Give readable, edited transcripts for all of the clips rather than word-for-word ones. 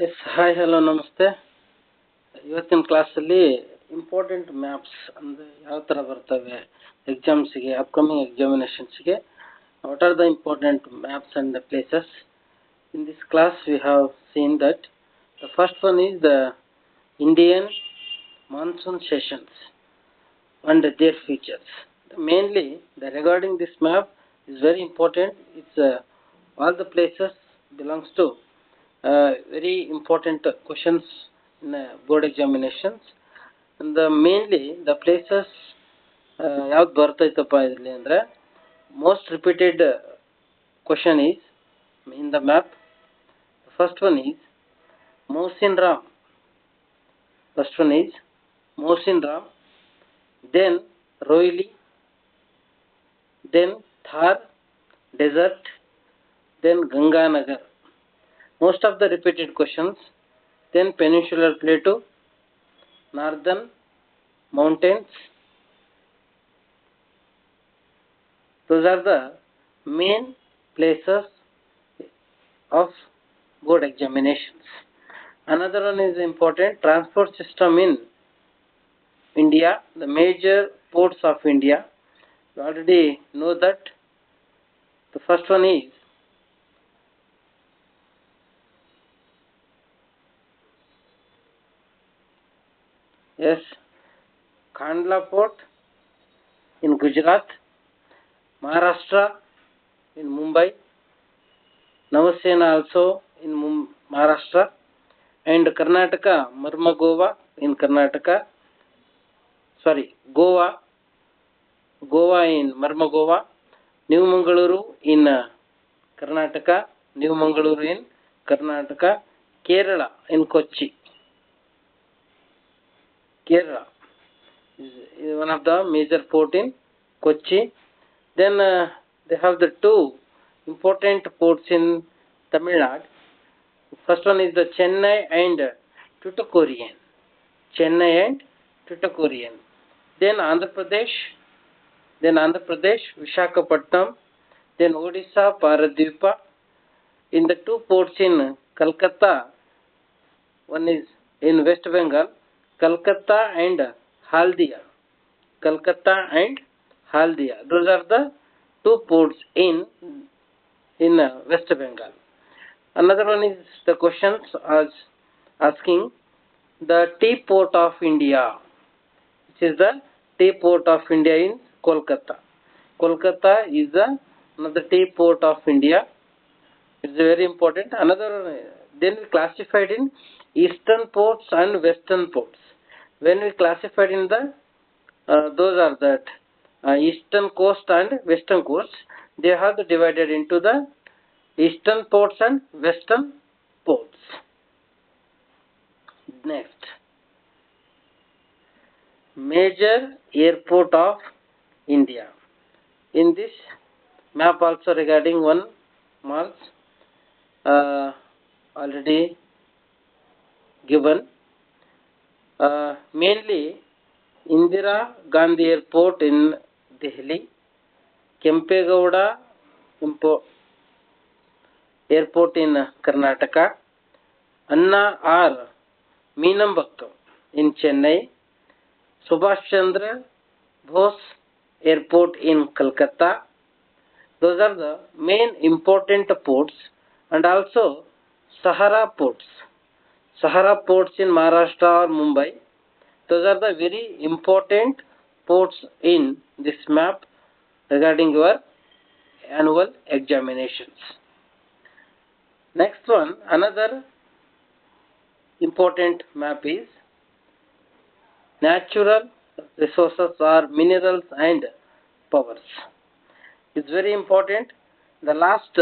Yes hi hello ನಮಸ್ತೆ. ಇವತ್ತಿನ ಕ್ಲಾಸಲ್ಲಿ ಇಂಪಾರ್ಟೆಂಟ್ ಮ್ಯಾಪ್ಸ್ ಅಂದರೆ ಯಾವ ಥರ ಬರ್ತವೆ ಎಕ್ಸಾಮ್ಸ್ಗೆ, ಅಪ್ಕಮಿಂಗ್ ಎಕ್ಸಾಮಿನೇಷನ್ಸ್ಗೆ. What are the important maps and the places? In this class we have seen that the first one is the Indian monsoon sessions and their features. Mainly, regarding this map is very important. It's all the places belongs to very important questions in board examinations. And mainly the places ಯಾವ್ದು ಬರ್ತೈತಪ್ಪ ಇದರಲ್ಲಿ ಅಂದರೆ most repeated question is in the map. The first one is Mohsin Ram. First one is Mohsin Ram. Then Rohili, then Thar Desert, then Ganganagar. Most of the repeated questions. Then Peninsular Plateau, Northern Mountains. Those are the main places of board examinations. Another one is important, transport system in India, the major ports of India. You already know that. The first one is Kandla Port in Gujarat, Maharashtra in Mumbai, Navasena also in Maharashtra, and Karnataka, Marmagova in Karnataka. Goa in Marmagova, New Mangaluru in Karnataka, Kerala in Kochi. Kerala is one of the major port in Kochi. Then they have the two important ports in Tamil Nadu. First one is the Chennai and Tuticorin. Then Andhra Pradesh, Visakhapatnam, then Odisha, Paradvipa. In the two ports in Calcutta, one is in West Bengal, Calcutta and Haldia. Those are the two ports in West Bengal. Another one is the questions as asking the tea port of India, which is the tea port of India in Kolkata. Kolkata is another tea port of India. It's very important. Another then we classified in eastern ports and western ports. When we classified in the those are that eastern coast and western coast, they have divided into the eastern ports and western ports. Next, major airport of India. In this map also regarding one malls already given. Mainly Indira Gandhi Airport in Delhi, Kempegowda Airport in Karnataka, Anna R. Meenambakam in Chennai, Subhash Chandra Bose Airport in Calcutta. Those are the main important ports, and also Sahara ports in Maharashtra or Mumbai. Those are the very important ports in this map regarding your annual examinations. Next one, another important map is natural resources or minerals and powers. It's very important. The last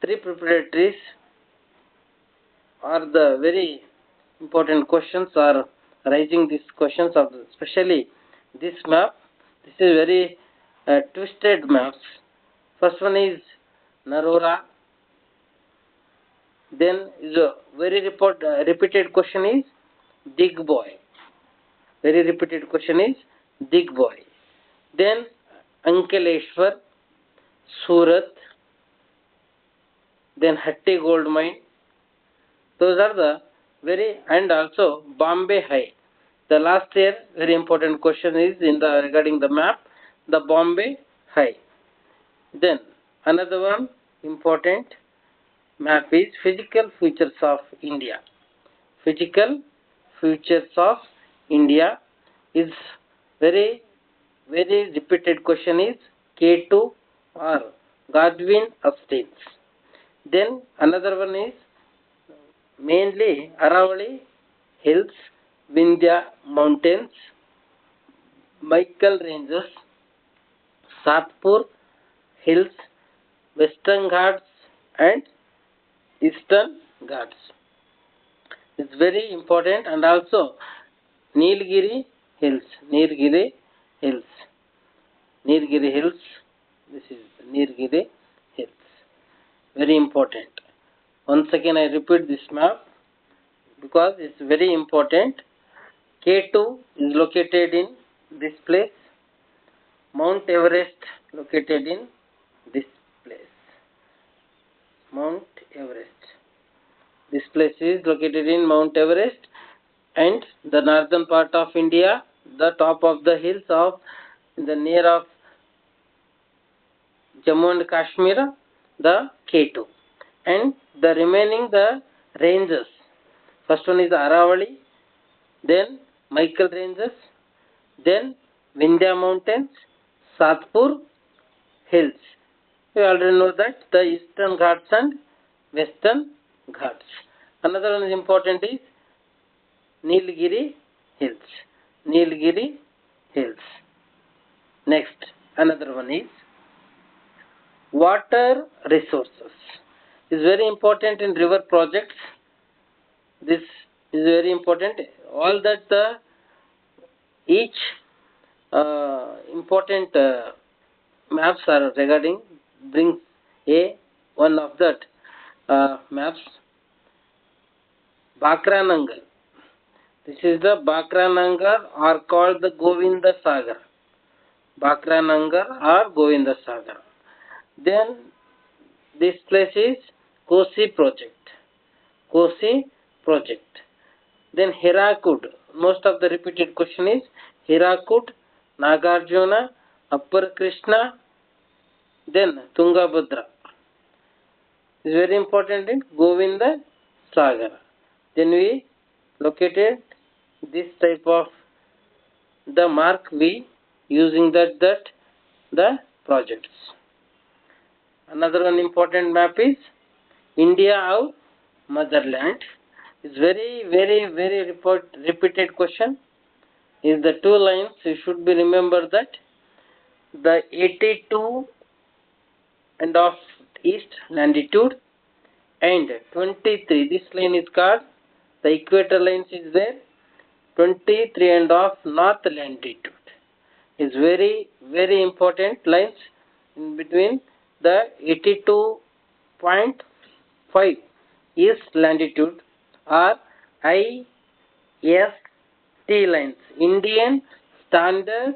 three preparatories are the very important questions are raising these questions of especially this map. This is very twisted maps. First one is Narora. Then is a very repeated question is Digboy. Then Ankaleshwar, Surat, then Hatti Gold Mine, Those are the and also Bombay High. The last year very important question is regarding the map, the Bombay High. Then another one important map is Physical Features of India. Physical Features of India is very repeated question is K2 or Godwin Austen's. Then another one is mainly Aravali Hills, Vindhya Mountains, Michael Ranges, Satpur Hills, Western Ghats and Eastern Ghats. It's very important, and also Nilgiri Hills. Nilgiri Hills. Nilgiri Hills. This is Nilgiri Hills. Very important. Once again I repeat this map because it's very important. K2 is located in this place. Mount Everest located in this place. Mount Everest. This place is located in Mount Everest, and the northern part of India, the top of the hills of the near of Jammu and Kashmir, the K2, and the remaining the ranges. First one is Aravali, then Michael Ranges, then Vindhya Mountains, Satpur Hills. You already know that the Eastern Ghats and Western Ghats. Another one is important is Nilgiri Hills. Nilgiri Hills. Next, another one is water resources. Is very important in river projects. This is very important. All that each important maps are regarding brings one of that maps. Bakranangal. This is the Bakranangal or called the Govinda Sagar. Bakranangal or Govinda Sagar. Then this place is Kosi project. Kosi project. Then Hirakud. Most of the repeated question is Hirakud, Nagarjuna, Upper Krishna, then Tungabhadra. Is very important in Govinda Sagar. Then we located this type of the mark we using that the projects. Another one important map is India our motherland. Is very repeated question. Is the two lines you should be remember that the 82 and of east longitude and 23. This line is called the equator lines is there. 23 and of north longitude is very important lines in between the 82.5 east longitude or IST lines, Indian Standard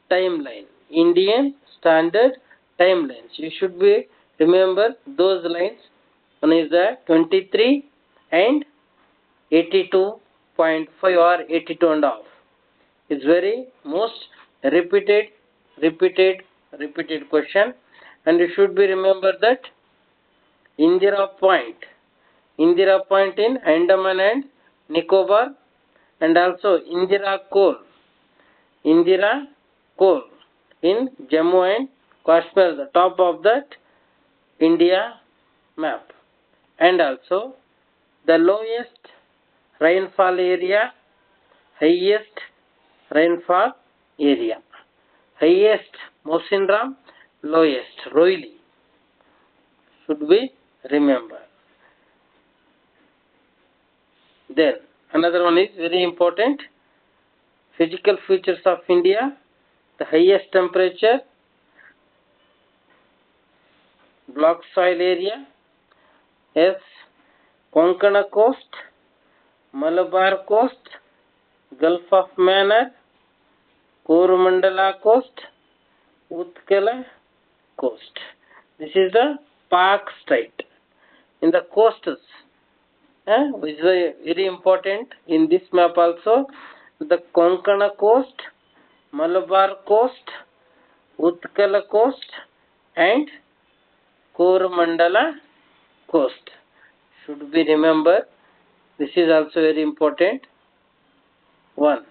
Timeline. Indian Standard Timelines. You should be remember those lines. One is the 23 and 82.5 or 82 and half. It's very most repeated question, and you should be remember that Indira Point in Andaman and Nicobar, and also Indira Col in Jammu and Kashmir, the top of that India map, and also the lowest rainfall area, highest rainfall area, highest Mosindram, lowest Roili, should we remember. Then another one is very important, physical features of India, the highest temperature, block soil area, yes, Konkana coast, Malabar coast, Gulf of Mannar, Coromandel coast, Utkala coast. This is the Pak state. In the coasts, Which is very important in this map also. The Konkana coast, Malabar coast, Utkala coast, and Coromandala coast should be remembered. This is also very important one.